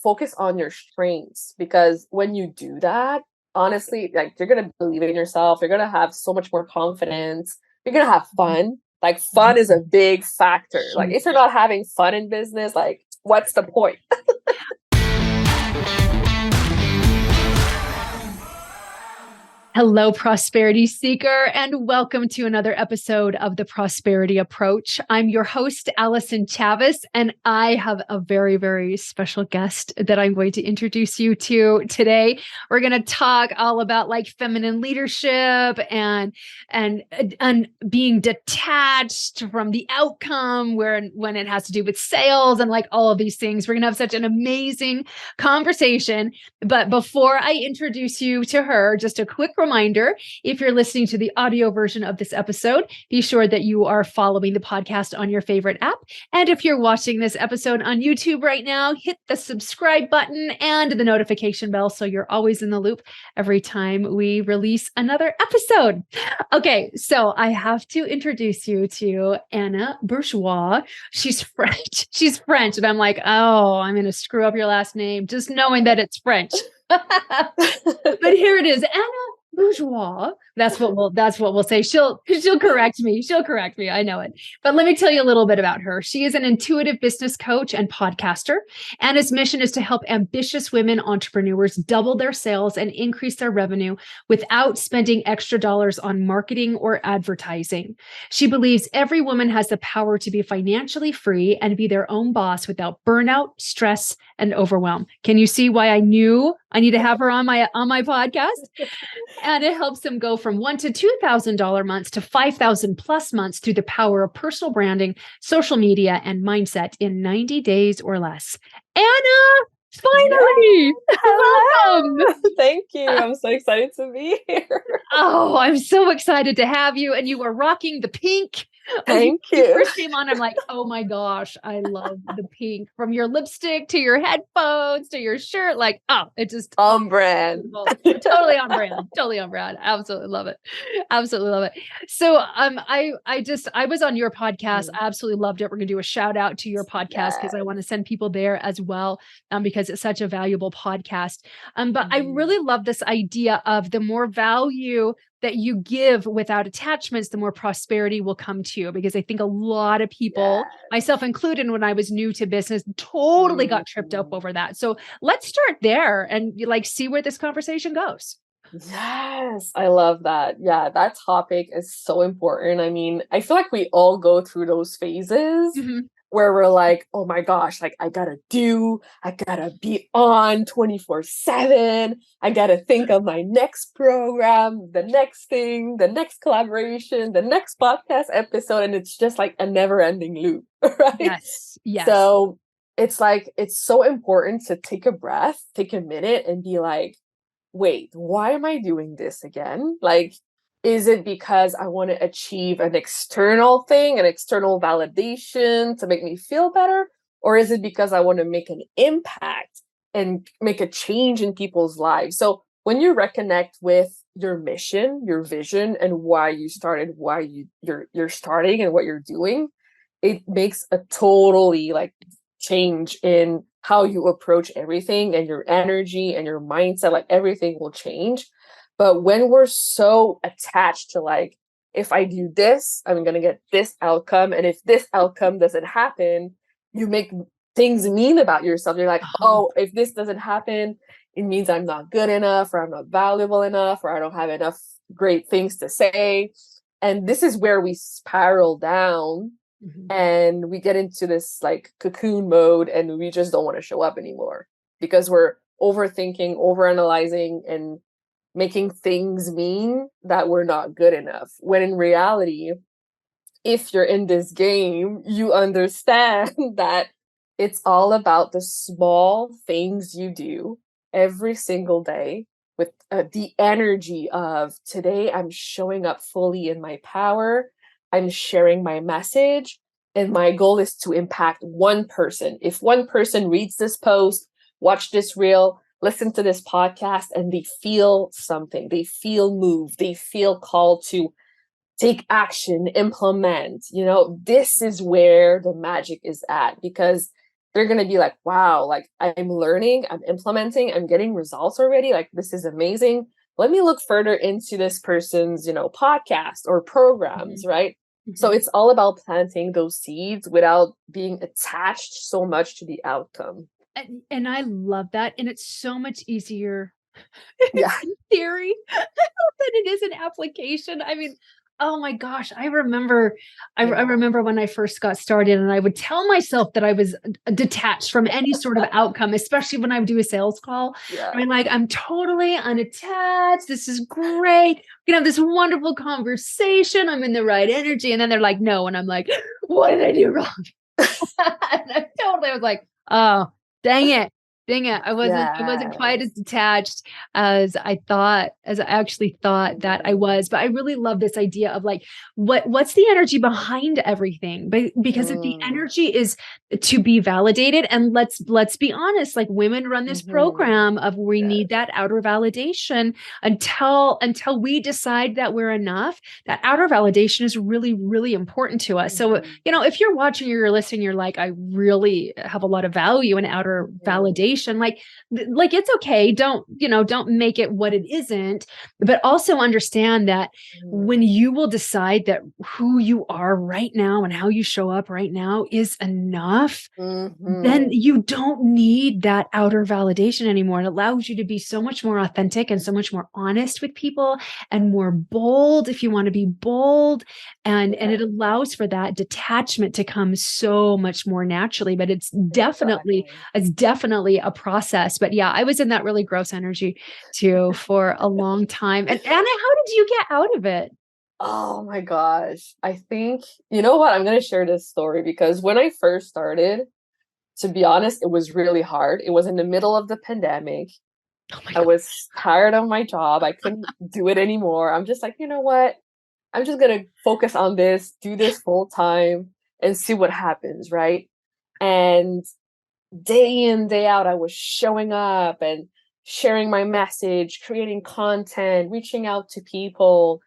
focus on your strengths, because when you do that, honestly, like you're going to believe in yourself. You're going to have so much more confidence. You're going to have fun. Like fun is a big factor. Like if you're not having fun in business, like what's the point? Hello, prosperity seeker, and welcome to another episode of the Prosperity Approach. I'm your host, Allyson Chavez, and I have a very, very special guest that I'm going to introduce you to today. We're going to talk all about like feminine leadership and being detached from the outcome when it has to do with sales and like all of these things. We're going to have such an amazing conversation. But before I introduce you to her, just a quick reminder, if you're listening to the audio version of this episode, be sure that you are following the podcast on your favorite app. And if you're watching this episode on YouTube right now, hit the subscribe button and the notification bell so you're always in the loop every time we release another episode. Okay, so I have to introduce you to Ana Bourgeois. She's French. She's French. And I'm like, oh, I'm going to screw up your last name, just knowing that it's French. But here it is, Ana Bourgeois. That's what we'll say. She'll correct me. She'll correct me. I know it. But let me tell you a little bit about her. She is an intuitive business coach and podcaster. Anna's mission is to help ambitious women entrepreneurs double their sales and increase their revenue without spending extra dollars on marketing or advertising. She believes every woman has the power to be financially free and be their own boss without burnout, stress, and overwhelm. Can you see why I knew I need to have her on my podcast? And it helps them go from $1,000 to $2,000 months to $5,000 plus months through the power of personal branding, social media, and mindset in 90 days or less. Anna, finally! Welcome! Thank you. I'm so excited to be here. Oh, I'm so excited to have you. And you are rocking the pink. Thank you. When you first came on, I'm like, oh my gosh, I love the pink. From your lipstick to your headphones to your shirt, like, oh, it just on brand. Totally on brand. Totally on brand. Absolutely love it. Absolutely love it. So I was on your podcast. I absolutely loved it. We're gonna do a shout out to your podcast because I want to send people there as well, because it's such a valuable podcast. But I really love this idea of the more value that you give without attachments, the more prosperity will come to you. Because I think a lot of people, myself included, when I was new to business, totally got tripped up over that. So let's start there and like see where this conversation goes. Yes, I love that. Yeah, that topic is so important. I mean, I feel like we all go through those phases where we're like, oh my gosh, like I gotta be on 24/7. I gotta think of my next program, the next thing, the next collaboration, the next podcast episode. And it's just like a never ending loop, right? Yes. So it's like, it's so important to take a breath, take a minute and be like, wait, why am I doing this again? Like, is it because I want to achieve an external thing, an external validation to make me feel better? Or is it because I want to make an impact and make a change in people's lives? So when you reconnect with your mission, your vision, and why you started, why you're starting and what you're doing, it makes a totally like change in how you approach everything, and your energy and your mindset, like everything will change. But when we're so attached to like, if I do this, I'm going to get this outcome. And if this outcome doesn't happen, you make things mean about yourself. You're like, oh, if this doesn't happen, it means I'm not good enough, or I'm not valuable enough, or I don't have enough great things to say. And this is where we spiral down. And we get into this like cocoon mode, and we just don't want to show up anymore because we're overthinking, overanalyzing, and making things mean that we're not good enough. When in reality, if you're in this game, you understand that it's all about the small things you do every single day with the energy of today, I'm showing up fully in my power. I'm sharing my message, and my goal is to impact one person. If one person reads this post, watch this reel, listen to this podcast, and they feel something, they feel moved, they feel called to take action, implement, this is where the magic is at. Because they're going to be like, wow, like I'm learning, I'm implementing, I'm getting results already. Like, this is amazing. Let me look further into this person's, podcast or programs, right? So Mhm. it's all about planting those seeds without being attached so much to the outcome. And I love that. And it's so much easier Yeah. in theory than it is in application. I mean, oh my gosh, I remember I Yeah. remember when I first got started and I would tell myself that I was detached from any sort of outcome, especially when I would do a sales call. I Yeah. mean, like, I'm totally unattached. This is great. We can have this wonderful conversation. I'm in the right energy. And then they're like, no. And I'm like, what did I do wrong? And I was like, oh, dang it. Dang it. I wasn't quite as Yes. detached as I actually thought that I Mhm. was. But I really love this idea of like what's the energy behind everything? But because if the Mm. energy is to be validated, and let's be honest, like women run this Mhm. program of we Yes. need that outer validation until we decide that we're enough. That outer validation is really, really important to us. So Mhm. if you're watching or you're listening, you're like, I really have a lot of value in outer Mhm. validation. Like it's okay. Don't make it what it isn't, but also understand that when Mhm. you will decide that who you are right now and how you show up right now is enough, then Mhm. you don't need that outer validation anymore. It allows you to be so much more authentic and so much more honest with people and more bold if you want to be bold. And it Yeah. allows for that detachment to come so much more naturally. But Exactly. it's definitely a process. But yeah, I was in that really gross energy too for a long time. And Anna, how did you get out of it? Oh my gosh. I think, you know what? I'm going to share this story because when I first started, to be honest, it was really hard. It was in the middle of the pandemic. Oh my I God. was tired of my job. I couldn't do it anymore. I'm just like, you know what? I'm just going to focus on this, do this full time, and see what happens, right? And day in, day out, I was showing up and sharing my message, creating content, reaching out to people,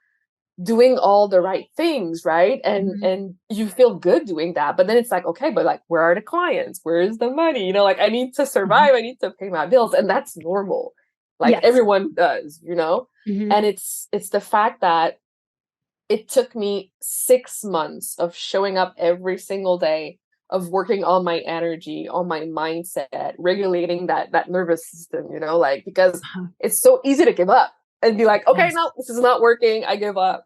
doing all the right things, right? And Mhm, and you feel good doing that. But then it's like, okay, but like where are the clients? Where is the money? Like I need to mhm. survive, I need to pay my bills. And that's normal. Like Yes. everyone does. Mhm. And it's the fact that it took me 6 months of showing up every single day, of working on my energy, on my mindset, regulating that nervous system, like because Uh-huh. it's so easy to give up and be like, okay, Yes. no, this is not working, I give up.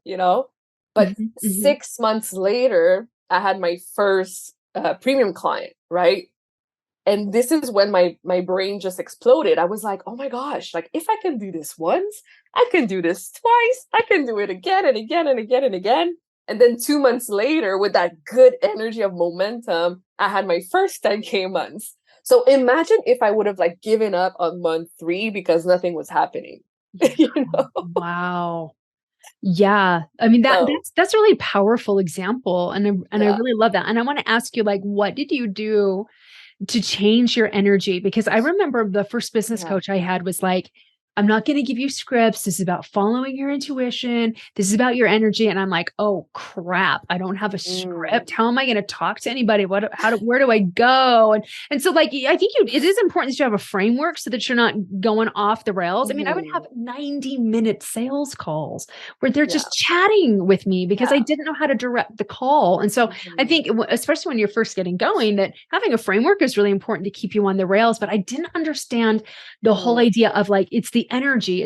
But Mhm, mhm. 6 months later, I had my first premium client, right? And this is when my brain just exploded. I was like, oh my gosh, like if I can do this once, I can do this twice, I can do it again and again and again and again. And then 2 months later, with that good energy of momentum, I had my first 10K months. So imagine if I would have like given up on month 3 because nothing was happening. Yeah. you know? Wow. Yeah. I mean, So that's a really powerful example, and I yeah. really love that. And I want to ask you, like, what did you do to change your energy? Because I remember the first business Yeah. coach I had was like, I'm not going to give you scripts. This is about following your intuition. This is about your energy. And I'm like, oh crap, I don't have a Mm, script. How am I going to talk to anybody? Where do I go? And so like, I think it is important that you have a framework so that you're not going off the rails. I mean, I would have mhm. 90-minute sales calls where they're Yeah. just chatting with me because I Yeah. didn't know how to direct the call. And so I think, Mhm. especially when you're first getting going, that having a framework is really important to keep you on the rails. But I didn't understand the whole Mm, idea of like, it's the energy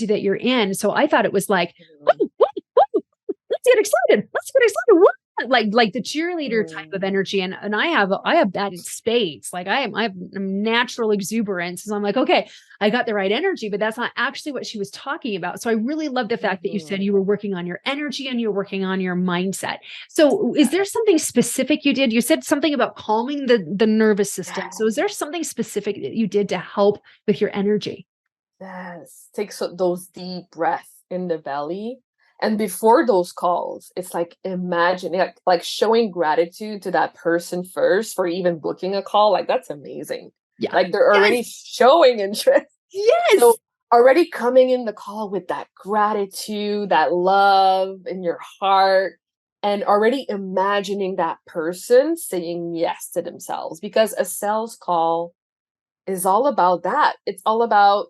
that you're in. So I thought it was like, mhm. woo, woo, woo, let's get excited. Let's get excited. Woo. Like the cheerleader type of Mm. energy. And I have that in spades. Like I have natural exuberance. So I'm like, okay, I got the right energy, but that's not actually what she was talking about. So I really love the fact that you said Mhm. you were working on your energy and you're working on your mindset. So is Yeah. there something specific you did? You said something about calming the nervous system. So is there Yes. something specific that you did to help with your energy? Yes. Take those deep breaths in the belly. And before those calls, it's like imagining like showing gratitude to that person first for even booking a call. Like that's amazing. Yeah. Like they're Yes. already showing interest. So Yes. already coming in the call with that gratitude, that love in your heart. and already imagining that person saying yes to themselves, because a sales call is all about that. It's all about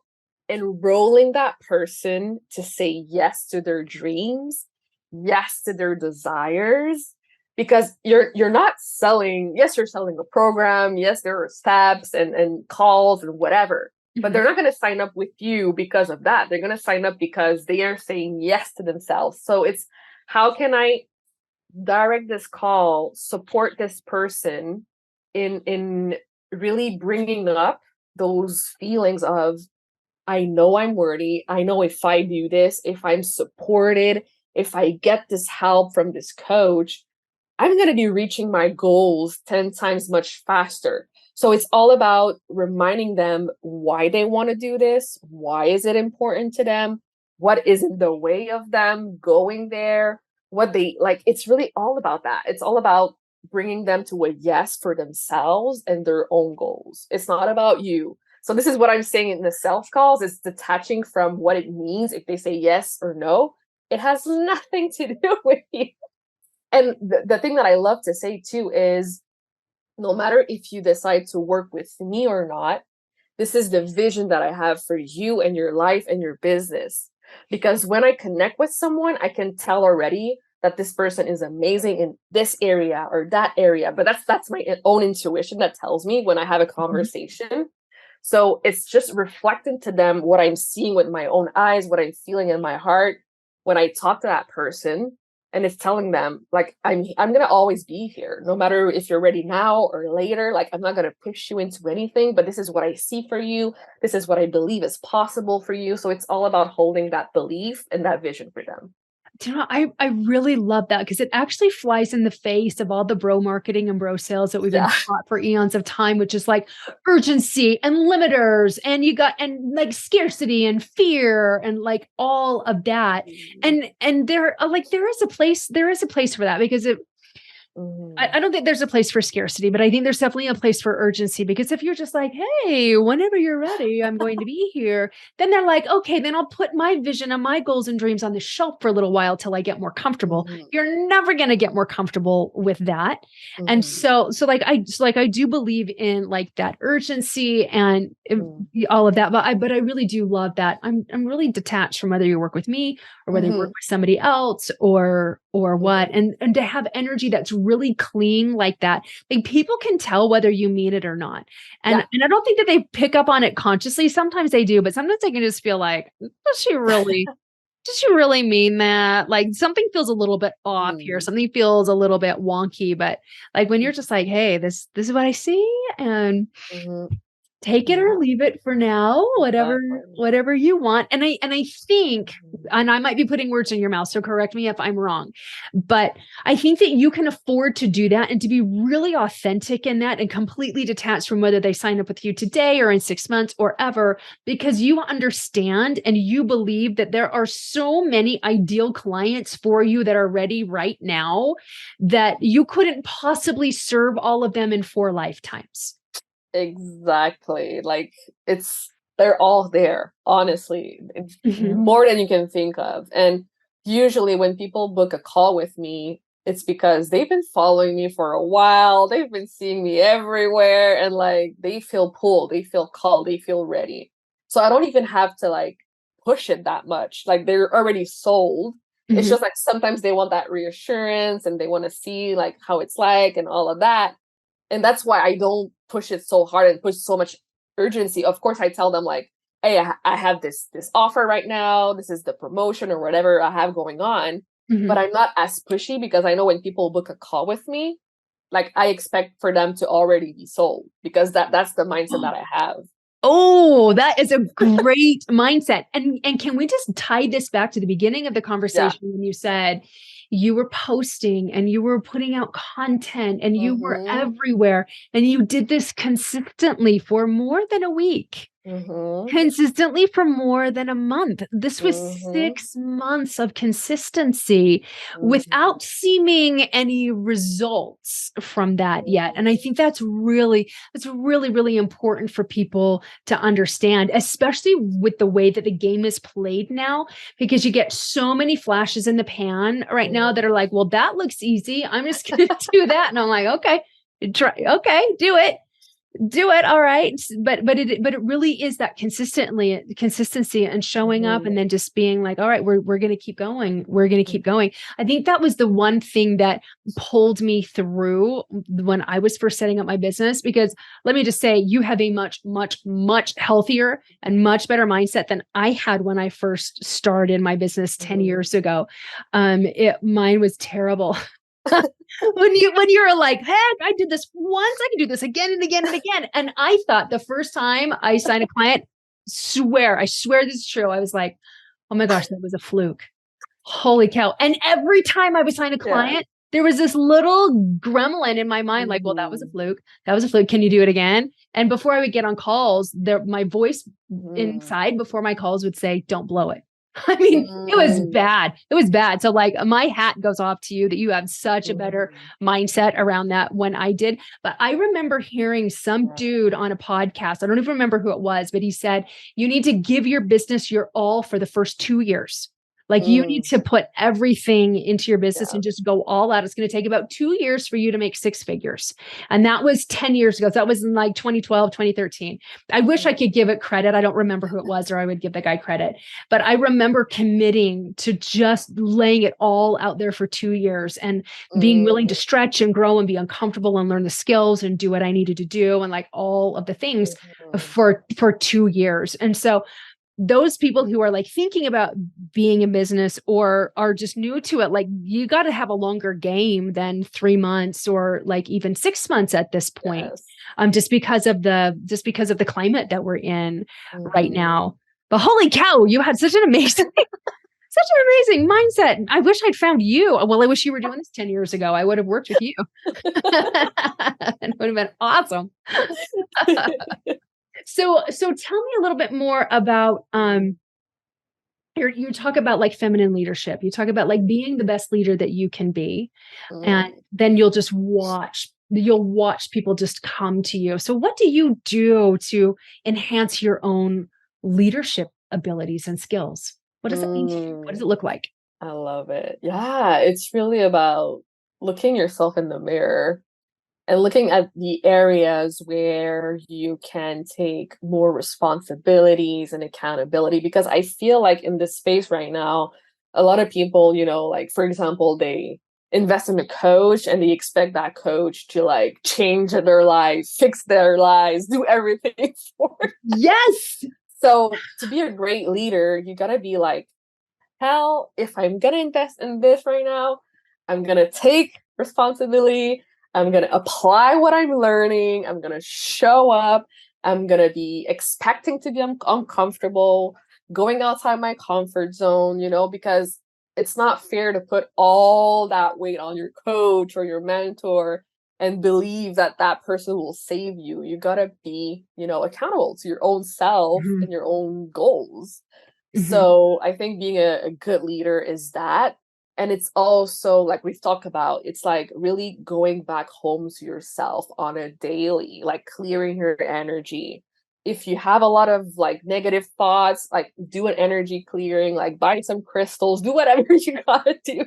enrolling that person to say yes to their dreams, yes to their desires, because you're not selling, yes, you're selling a program, yes, there are steps and calls and whatever, but they're not going to sign up with you because of that. They're going to sign up because they are saying yes to themselves. So it's, how can I direct this call, support this person in really bringing up those feelings of, I know I'm worthy. I know if I do this, if I'm supported, if I get this help from this coach, I'm going to be reaching my goals 10 times much faster. So it's all about reminding them why they want to do this. Why is it important to them? What is in the way of them going there? What they like, it's really all about that. It's all about bringing them to a yes for themselves and their own goals. It's not about you. So this is what I'm saying in the self calls, is detaching from what it means if they say yes or no. It has nothing to do with you. And the thing that I love to say too is, no matter if you decide to work with me or not, this is the vision that I have for you and your life and your business. Because when I connect with someone, I can tell already that this person is amazing in this area or that area. But that's my own intuition that tells me when I have a conversation. So it's just reflecting to them what I'm seeing with my own eyes, what I'm feeling in my heart when I talk to that person. And it's telling them, like, I'm gonna always be here, no matter if you're ready now or later. Like, I'm not gonna push you into anything, but this is what I see for you. This is what I believe is possible for you. So it's all about holding that belief and that vision for them. You know, I really love that, because it actually flies in the face of all the bro marketing and bro sales that we've been Yeah. taught for eons of time, which is like urgency and limiters, and you got, and like scarcity and fear and like all of that. And there, like, there is a place for that, because it, I don't think there's a place for scarcity, but I think there's definitely a place for urgency, because if you're just like, hey, whenever you're ready, I'm going to be here, then they're like, okay, then I'll put my vision and my goals and dreams on the shelf for a little while till I get more comfortable. You're never going to get more comfortable with that. And so like I do believe in like that urgency and all of that, but I really do love that. I'm really detached from whether you work with me or whether you work with somebody else or what, and to have energy that's really clean like that. Like, people can tell whether you mean it or not. And I don't think that they pick up on it consciously. Sometimes they do, but sometimes they can just feel like, does she really mean that? Like, something feels a little bit off here. Something feels a little bit wonky. But like, when you're just like, hey, this is what I see, and take it or leave it for now, whatever you want. And I think, and I might be putting words in your mouth, so correct me if I'm wrong, but I think that you can afford to do that and to be really authentic in that and completely detached from whether they sign up with you today or in 6 months or ever, because you understand and you believe that there are so many ideal clients for you that are ready right now that you couldn't possibly serve all of them in 4 lifetimes. Exactly. Like, they're all there, honestly, more than you can think of. And usually when people book a call with me, it's because they've been following me for a while. They've been seeing me everywhere, and like, they feel pulled, they feel called, they feel ready. So I don't even have to like push it that much. Like, they're already sold. It's just like sometimes they want that reassurance and they want to see like how it's like and all of that. And that's why I don't push it so hard and push so much urgency. Of course, I tell them like, hey, I have this offer right now. This is the promotion or whatever I have going on. But I'm not as pushy, because I know when people book a call with me, like, I expect for them to already be sold, because that's the mindset that I have. Oh, that is a great mindset. And can we just tie this back to the beginning of the conversation when you said you were posting and you were putting out content and you were everywhere and you did this consistently for more than a week? Mhm. consistently for more than a month. This was Mhm. 6 months of consistency Mhm. without seeming any results from that yet. And I Mhm. think that's really, really important for people to understand, especially with the way that the game is played now, because you get so many flashes in the pan right now that are like, well, that looks easy. I'm just going to do that. And I'm like, okay, okay, do it, all right. But it really is that consistency and showing up, and Mhm. then just being like, all right, we're going to keep going, we're going to keep going. I think that was the one thing that pulled me through when I was first setting up my business, because let me just say, you have a much healthier and much better mindset than I had when I first started my business 10 Mhm. years ago. Mine was terrible. When you're like, heck, I did this once, I can do this again and again and again. And I thought the first time I signed a client, I swear this is true. I was like, oh my gosh, that was a fluke. Holy cow. And every time I would sign a Yeah. client, there was this little gremlin in my mind, like, well, that was a Mhm. fluke. That was a fluke. Can you do it again? And before I would get on calls, my voice Mhm. inside before my calls would say, don't blow it. I mean, it was Mm. bad. It was bad. So, like, my hat goes off to you that you have such a better Mhm. mindset around that when I did. But I remember hearing some Yeah. dude on a podcast. I don't even remember who it was, but he said, you need to give your business your all for the first 2 years. Like, you need Mm. to put everything into your business Yeah. and just go all out. It's going to take about 2 years for you to make six figures. And that was 10 years ago. So that was in like 2012, 2013. I wish I Mhm. could give it credit. I don't remember who it was, or I would give the guy credit. But I remember committing to just laying it all out there for 2 years and being willing to Mhm. stretch and grow and be uncomfortable and learn the skills and do what I needed to do, and like all of the things Mhm. for 2 years. And so those people who are like thinking about being in business or are just new to it, like, you got to have a longer game than 3 months or like even 6 months at this point. Yes. Just because of the climate that we're in right Mhm. now. But holy cow, you had such an amazing such an amazing mindset. I wish I'd found you. Well, I wish you were doing this 10 years ago. I would have worked with you. It would have been awesome. So tell me a little bit more about you talk about like feminine leadership. You talk about like being the best leader that you can be, and Mhm. then you'll watch people just come to you. So what do you do to enhance your own leadership abilities and skills? What does that mean to you? What does Mm. it look like? I love it. Yeah, it's really about looking yourself in the mirror and looking at the areas where you can take more responsibilities and accountability, because I feel like in this space right now, a lot of people, like for example, they invest in a coach and they expect that coach to like change their lives, fix their lives, do everything for. Yes. So to be a great leader, you got to be like, hell, if I'm gonna invest in this right now, I'm gonna take responsibility. I'm gonna apply what I'm learning. I'm gonna show up. I'm gonna be expecting to be uncomfortable, going outside my comfort zone, because it's not fair to put all that weight on your coach or your mentor and believe that that person will save you. You gotta be, accountable to your own self Mhm, and your own goals. mhm, So I think being a good leader is that. And it's also like we've talked about, it's like really going back home to yourself on a daily, like clearing your energy. If you have a lot of like negative thoughts, like do an energy clearing, like buy some crystals, do whatever you gotta do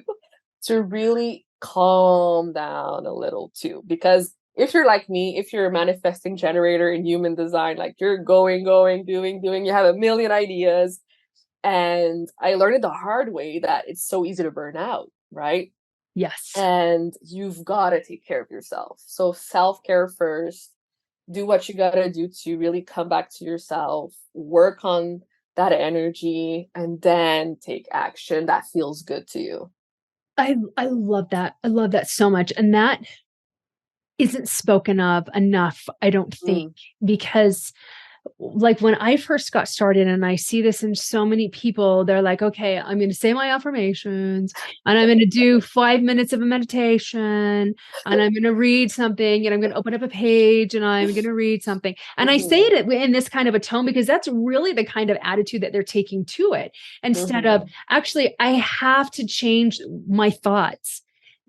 to really calm down a little too. Because if you're like me, if you're a manifesting generator in human design, like you're going, doing, you have a million ideas, and I learned it the hard way that it's so easy to burn out, right? yes. And you've got to take care of yourself. So self care first, do what you got to do to really come back to yourself, work on that energy, and then take action that feels good to you. I love that. I love that so much. And that isn't spoken of enough, I don't think, Mm, because like when I first got started, and I see this in so many people, they're like, okay, I'm going to say my affirmations and I'm going to do 5 minutes of a meditation and I'm going to read something and I'm going to open up a page and I'm going to read something. And I say Mhm. it in this kind of a tone because that's really the kind of attitude that they're taking to it, instead of Mhm. actually, I have to change my thoughts.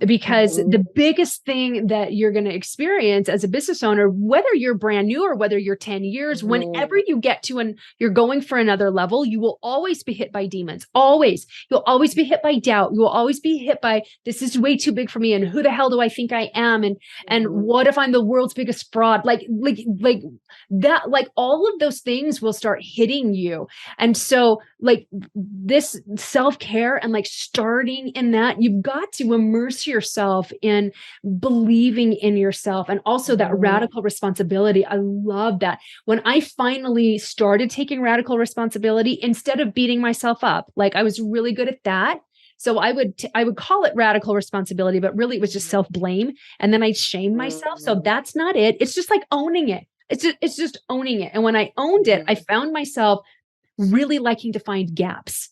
Because the Mhm. biggest thing that you're going to experience as a business owner, whether you're brand new or whether you're 10 years, whenever Mhm. you get to and you're going for another level, you will always be hit by demons. Always. You'll always be hit by doubt. You will always be hit by, this is way too big for me. And who the hell do I think I am? And Mhm. what if I'm the world's biggest fraud? Like that, like all of those things will start hitting you. And so like this self-care and like starting in that, you've got to immerse yourself in believing in yourself, and also that Mhm. radical responsibility. I love that. When I finally started taking radical responsibility, instead of beating myself up, like I was really good at that. So I would call it radical responsibility, but really it was just self-blame. And then I shame myself. So Mhm. that's not it. It's just like owning it. It's just owning it. And when I owned it, I Mhm. found myself really liking to find gaps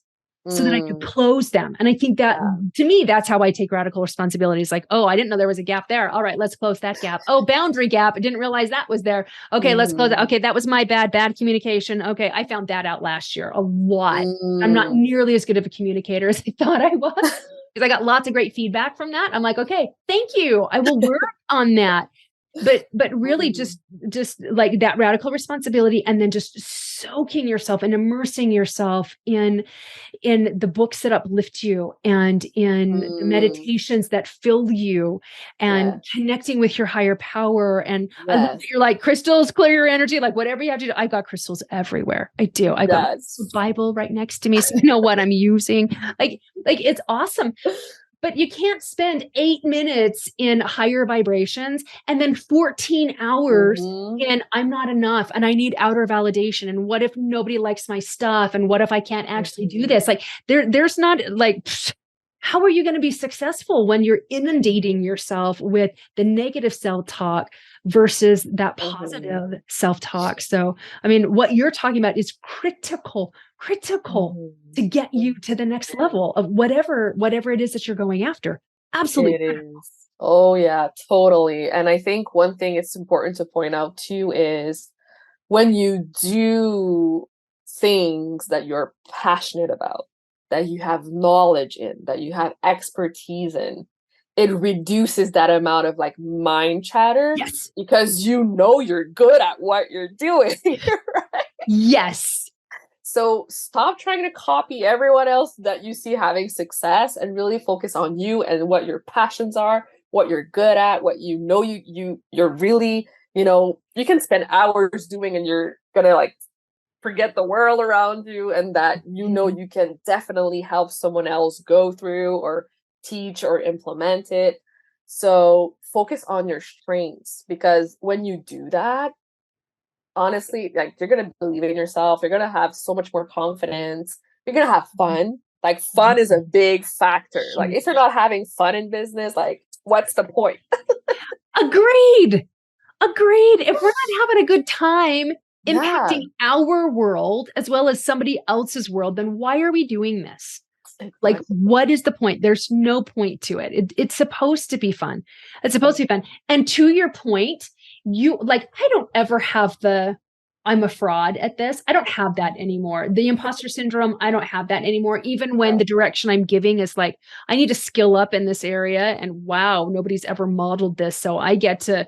so that I could Mm. close them. And I think that, Yeah. to me, that's how I take radical responsibility. It's like, oh, I didn't know there was a gap there. All right, let's close that gap. Oh, boundary gap. I didn't realize that was there. Okay, let's close it. Mhm. Okay, that was my bad communication. Okay, I found that out last year a lot. I'm not Mm. nearly as good of a communicator as I thought I was, because I got lots of great feedback from that. I'm like, okay, thank you. I will work on that. But really Mm. just like that radical responsibility, and then just soaking yourself and immersing yourself in the books that uplift you, and in the Mm. meditations that fill you, and Yes. connecting with your higher power. And I love that Yes. you're like, crystals clear your energy, like whatever you have to do. I've got crystals everywhere. I do. I've got a Yes. Bible right next to me, so I know what I'm using. Like it's awesome. But you can't spend 8 minutes in higher vibrations and then 14 hours Mhm. in, I'm not enough and I need outer validation. And what if nobody likes my stuff? And what if I can't actually do Mhm. this? Like there's not like, how are you going to be successful when you're inundating yourself with the negative self-talk versus that Mhm. positive self-talk? So, I mean, what you're talking about is critical to Mhm. get you to the next level of whatever it is that you're going after. Absolutely. It is. Oh, yeah, totally. And I think one thing it's important to point out too is when you do things that you're passionate about, that you have knowledge in, that you have expertise in, it reduces that amount of like mind chatter Yes. because you know you're good at what you're doing. Right? Yes. So stop trying to copy everyone else that you see having success and really focus on you and what your passions are, what you're good at, what you know you're really, you can spend hours doing and you're gonna like forget the world around you and that Mhm. you can definitely help someone else go through or teach or implement it. So focus on your strengths because when you do that, honestly, like you're gonna believe in yourself, you're gonna have so much more confidence, you're gonna have fun. Like fun is a big factor. Like if you're Huge. not having fun in business, like what's the point? Agreed. Agreed. If we're not having a good time Yeah, impacting our world as well as somebody else's world, then why are we doing this? Like, exactly. what is the point? There's no point to it. It's supposed to be fun. It's supposed to be fun. And to your point, you like, I don't ever have the, I'm a fraud at this. I don't have that anymore. The imposter syndrome, I don't have that anymore. Even when Yeah. the direction I'm giving is like, I need to skill up in this area. And wow, nobody's ever modeled this. So I get to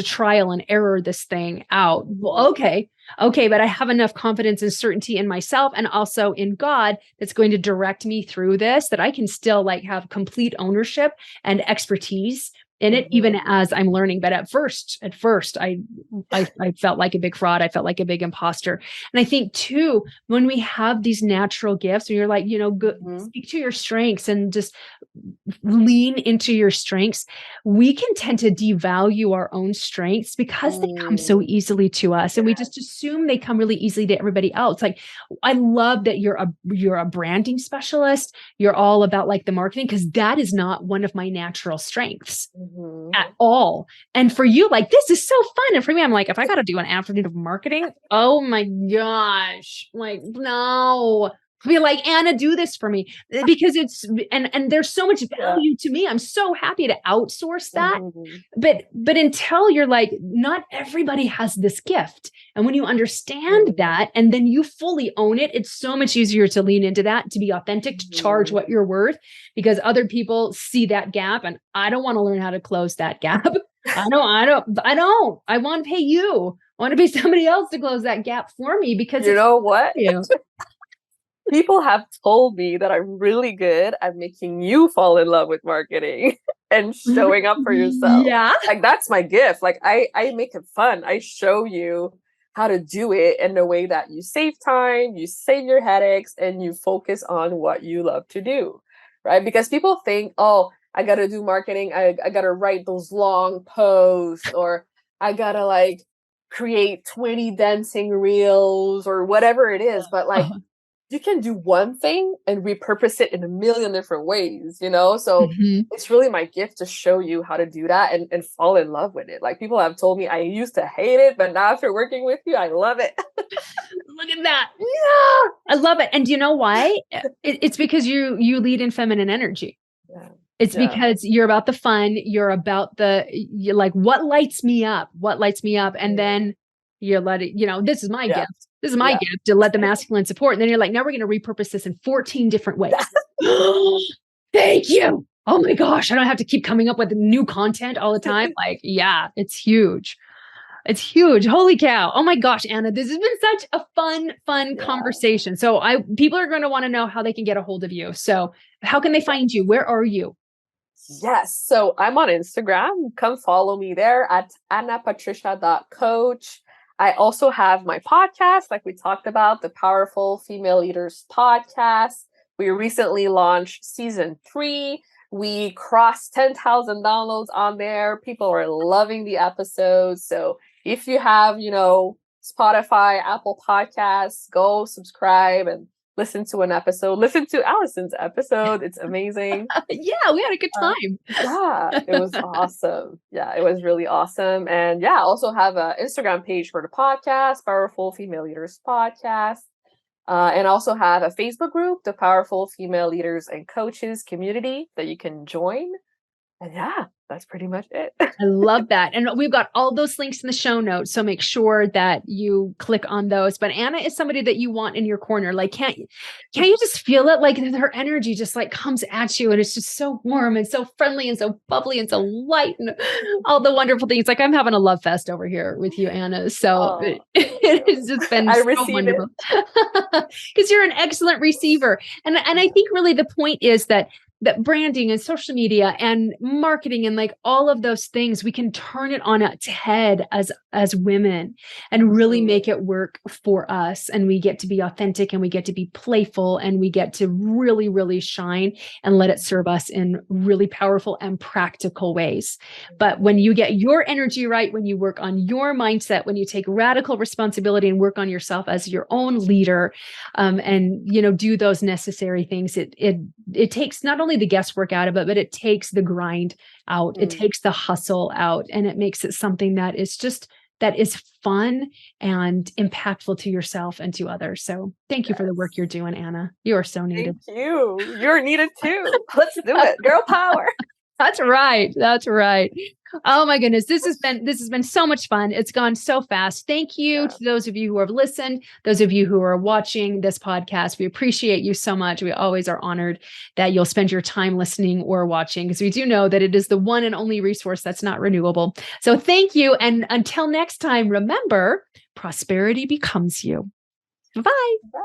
trial and error this thing out. Mhm. Well, okay, but I have enough confidence and certainty in myself and also in God that's going to direct me through this, that I can still like have complete ownership and expertise in it, even Mhm. as I'm learning. But at first, I felt like a big fraud. I felt like a big imposter. And I think too, when we have these natural gifts, and you're like, Mhm. speak to your strengths and just lean into your strengths, we can tend to devalue our own strengths because they come so easily to us. And we just assume they come really easily to everybody else. Like, I love that you're a branding specialist. You're all about like the marketing, because that is not one of my natural strengths at all. And for you, like, this is so fun. And for me, I'm like, if I got to do an afternoon of marketing, oh my gosh, like, no. Be like, Anna, do this for me, because it's, and there's so much value to me. I'm so happy to outsource that. But until you're like, not everybody has this gift. And when you understand that, and then you fully own it, it's so much easier to lean into that, to be authentic, to charge what you're worth, because other people see that gap. And I don't want to learn how to close that gap. I want to pay you. I want to pay somebody else to close that gap for me, because you know what? People have told me that I'm really good at making you fall in love with marketing and showing up for yourself. Yeah. Like, that's my gift. Like, I make it fun. I show you how to do it in a way that you save time, you save your headaches, and you focus on what you love to do, right? Because people think, oh, I got to do marketing. I got to write those long posts, or I got to like create 20 dancing reels or whatever it is. But like, you can do one thing and repurpose it in a million different ways, you know? So it's really my gift to show you how to do that and fall in love with it. Like, people have told me I used to hate it, but now after working with you, I love it. Look at that. Yeah, I love it. And do you know why? It's because you lead in feminine energy. It's because you're about the fun. You're about you're like, what lights me up? What lights me up? And then you let it, this is my gift. This is my gift, to let the masculine support. And then you're like, now we're going to repurpose this in 14 different ways. Thank you. Oh my gosh. I don't have to keep coming up with new content all the time. Like, yeah, it's huge. It's huge. Holy cow. Oh my gosh, Anna, this has been such a fun conversation. So people are going to want to know how they can get a hold of you. So how can they find you? Where are you? Yes. So I'm on Instagram. Come follow me there at anapatricia.coach. I also have my podcast, like we talked about, the Powerful Female Leaders podcast. We recently launched season 3. We crossed 10,000 downloads on there. People are loving the episodes. So if you have, Spotify, Apple Podcasts, go subscribe and listen to an episode. Listen to Allyson's episode. It's amazing. Yeah, we had a good time. It was awesome. Yeah, it was really awesome. And I also have an Instagram page for the podcast, Powerful Female Leaders Podcast. And also have a Facebook group, the Powerful Female Leaders and Coaches community, that you can join. And that's pretty much it. I love that. And we've got all those links in the show notes. So make sure that you click on those. But Anna is somebody that you want in your corner. Like, can't you just feel it? Like, her energy just like comes at you, and it's just so warm and so friendly and so bubbly and so light and all the wonderful things. Like, I'm having a love fest over here with you, Anna. So it has just been so wonderful. Because you're an excellent receiver. And I think really the point is that branding and social media and marketing and like all of those things, we can turn it on its head as women and really make it work for us. And we get to be authentic, and we get to be playful, and we get to really, really shine and let it serve us in really powerful and practical ways. But when you get your energy right, when you work on your mindset, when you take radical responsibility and work on yourself as your own leader, and do those necessary things, it takes not only the guesswork out of it, but it takes the grind out. It takes the hustle out, and it makes it something that is fun and impactful to yourself and to others. So thank you for the work you're doing, Anna. You are so needed. Thank you. You're needed too. Let's do it. Girl power. That's right. That's right. Oh my goodness. This has been so much fun. It's gone so fast. Thank you to those of you who have listened, those of you who are watching this podcast. We appreciate you so much. We always are honored that you'll spend your time listening or watching, because we do know that it is the one and only resource that's not renewable. So thank you. And until next time, remember, prosperity becomes you. Bye-bye. Bye.